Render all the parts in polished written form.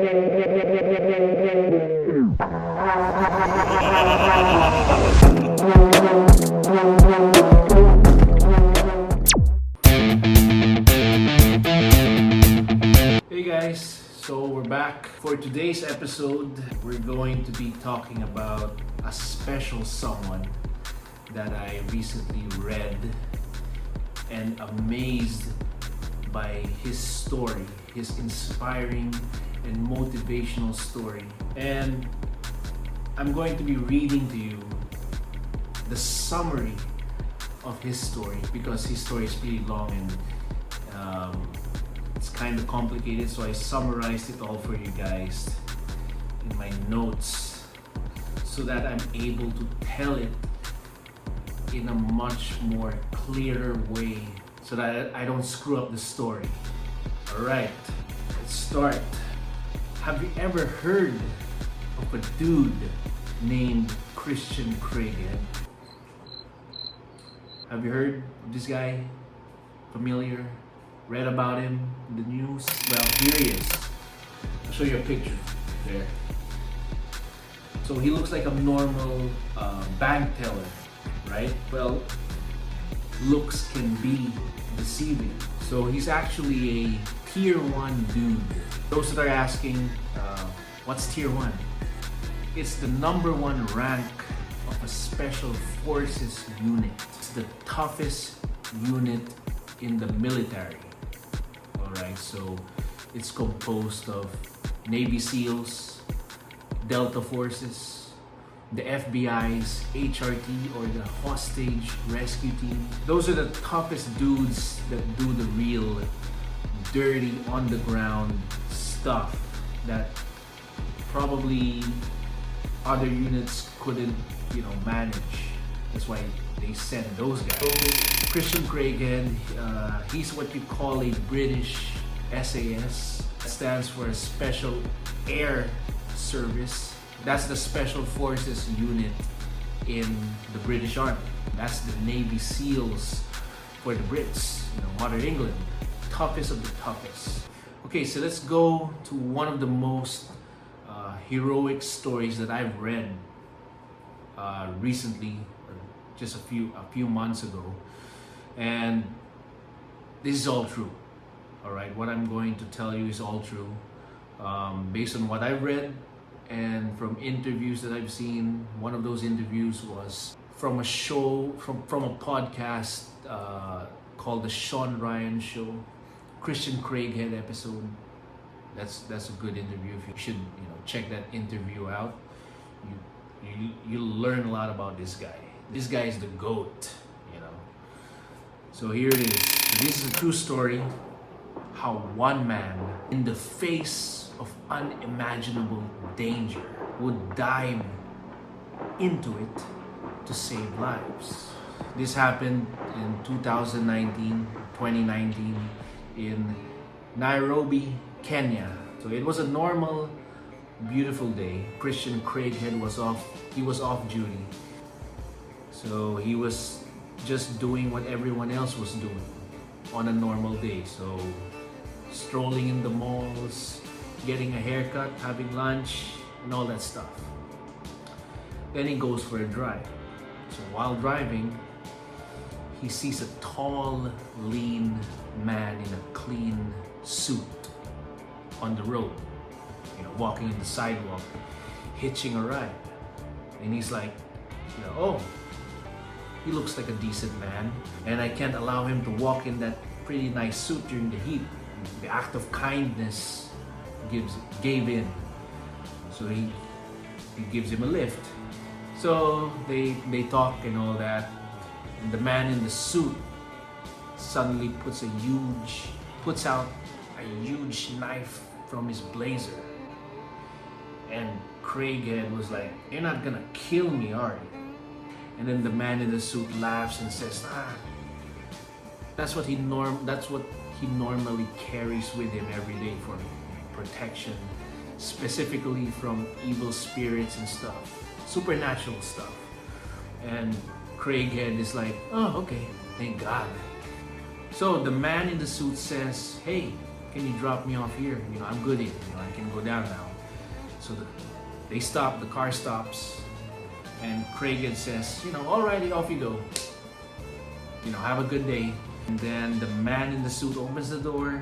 Hey guys, so we're back. For today's episode, we're going to be talking about a special someone that I recently read and amazed by his story, his inspiring and motivational story. And I'm going to be reading to you the summary of his story because his story is pretty long and it's kind of complicated, so I summarized it all for you guys in my notes so that I'm able to tell it in a much more clearer way so that I don't screw up the story. Alright, let's start. Have you ever heard of a dude named Christian Craighead? Have you heard of this guy? Familiar? Read about him in the news? Well, here he is. I'll show you a picture there. So he looks like a normal bank teller, right? Well, looks can be deceiving. So he's actually a tier 1 dude. Those that are asking, what's tier 1? It's the number 1 rank of a special forces unit. It's the toughest unit in the military. Alright, so it's composed of Navy SEALs, Delta Forces, the FBI's HRT or the Hostage Rescue Team. Those are the toughest dudes that do the real dirty on the ground stuff that probably other units couldn't, manage. That's why they send those guys. So Christian Craighead, he's what you call a British SAS. That stands for Special Air Service. That's the Special Forces unit in the British Army. That's the Navy SEALs for the Brits, modern England. Toughest of the toughest. Okay, so let's go to one of the most heroic stories that I've read recently, or just a few months ago, and this is all true. All right, what I'm going to tell you is all true, based on what I've read and from interviews that I've seen. One of those interviews was from a show, from a podcast called The Sean Ryan Show, Christian Craighead episode. That's a good interview. You should check that interview out. You'll learn a lot about this guy. This guy is the GOAT, So here it is. This is a true story. How one man, in the face of unimaginable danger, would dive into it to save lives. This happened in 2019 in Nairobi, Kenya. So it was a normal, beautiful day. Christian Craighead was off duty. So he was just doing what everyone else was doing on a normal day. So strolling in the malls, getting a haircut, having lunch, and all that stuff. Then he goes for a drive. So while driving, he sees a tall, lean man in a clean suit on the road, walking in the sidewalk, hitching a ride. And he's like, oh, he looks like a decent man, and I can't allow him to walk in that pretty nice suit during the heat. The act of kindness gave in. So he gives him a lift. So they talk and all that. And the man in the suit suddenly puts out a huge knife from his blazer. And Craighead was like, "You're not gonna kill me, are you?" And then the man in the suit laughs and says, that's what he normally carries with him every day for protection, specifically from evil spirits and stuff, supernatural stuff. And Craighead is like, "Oh, okay, thank God." So the man in the suit says, "Hey, can you drop me off here? You know, I'm good here. You know, I can go down now. So they stop. The car stops, and Craighead says, you know, alrighty, off you go. You know, have a good day. And then the man in the suit opens the door,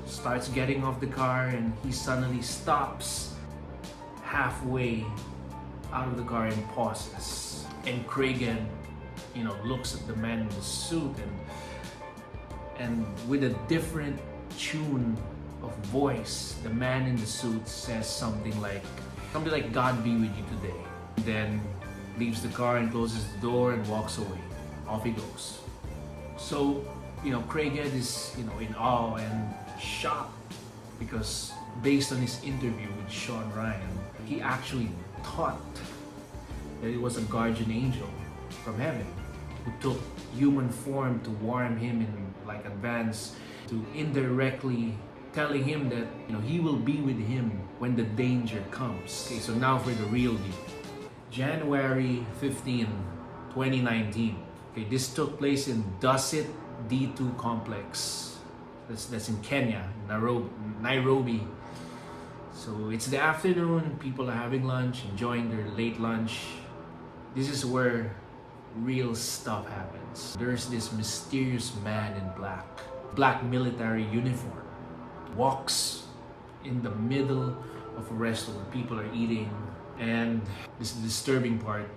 starts getting off the car, and he suddenly stops halfway out of the car and pauses. And Craighead, you know, looks at the man in the suit, and with a different tune of voice, the man in the suit says something like "God be with you today." Then leaves the car and closes the door and walks away. Off he goes. So, you know, Craighead is, you know, in awe and shocked because based on his interview with Sean Ryan, he actually thought that it was a guardian angel from heaven who took human form to warn him in like advance, to indirectly telling him that, you know, he will be with him when the danger comes. Okay, so now for the real deal. January 15, 2019. Okay, this took place in Dusit D2 complex. That's in Kenya, Nairobi. So it's the afternoon, people are having lunch, enjoying their late lunch. This is where real stuff happens. There's this mysterious man in black military uniform, walks in the middle of a restaurant where people are eating. And this is the disturbing part.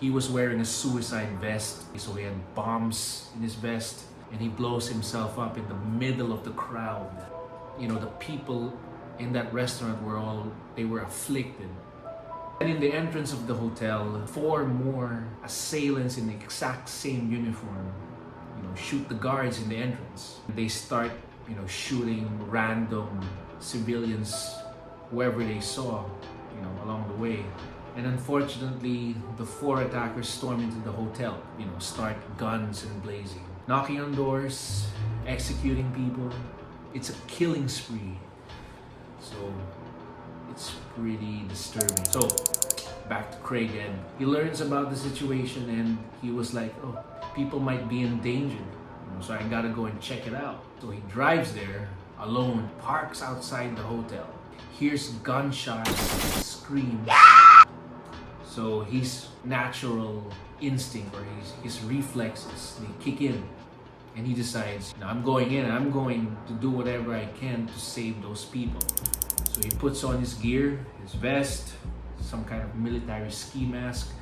He was wearing a suicide vest, so he had bombs in his vest, and he blows himself up in the middle of the crowd. You know, the people in that restaurant were afflicted. And in the entrance of the hotel, 4 more assailants in the exact same uniform, you know, shoot the guards in the entrance. They start, you know, shooting random civilians, whoever they saw, you know, along the way. And unfortunately, the 4 attackers storm into the hotel, you know, start guns and blazing, knocking on doors, executing people. It's a killing spree. So it's pretty disturbing. So back to Craighead. He learns about the situation and he was like, oh, people might be in danger. You know, so I gotta go and check it out. So he drives there alone, parks outside the hotel, hears gunshots, screams. So his natural instinct or his reflexes, they kick in. And he decides, I'm going in, I'm going to do whatever I can to save those people. So he puts on his gear, his vest, some kind of military ski mask,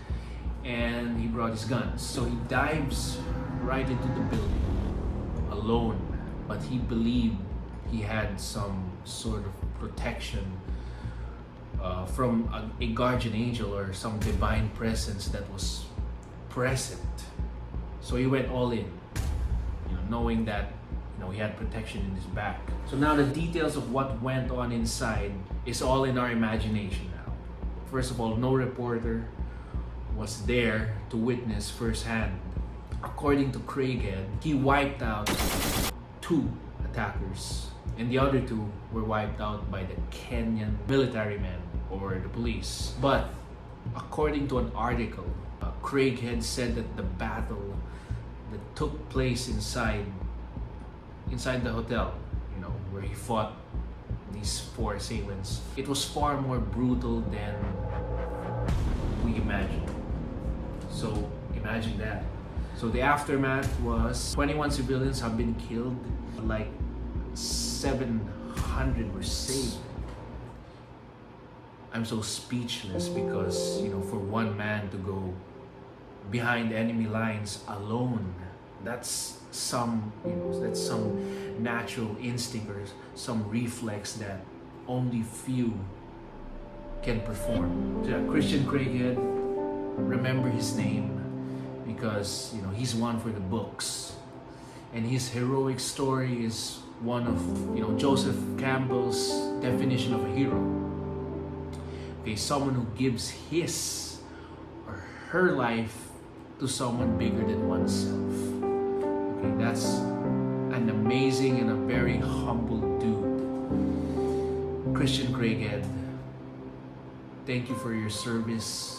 and he brought his guns. So he dives right into the building, alone. But he believed he had some sort of protection from a guardian angel or some divine presence that was present. So he went all in, you know, knowing that, you know, he had protection in his back. So now the details of what went on inside is all in our imagination now. First of all, no reporter was there to witness firsthand. According to Craighead, he wiped out 2 attackers, and the other 2 were wiped out by the Kenyan military men or the police. But according to an article, Craighead said that the battle that took place inside the hotel, you know, where he fought these 4 assailants, it was far more brutal than we imagined. So imagine that. So the aftermath was 21 civilians have been killed, like 700 were saved. I'm so speechless because, you know, for one man to go behind enemy lines alone, that's some natural instinct or some reflex that only few can perform. So, Christian Craighead, remember his name because, you know, he's one for the books, and his heroic story is one of, you know, Joseph Campbell's definition of a hero. Okay, someone who gives his or her life to someone bigger than oneself. Okay, that's an amazing and a very humble dude. Christian Craighead, thank you for your service.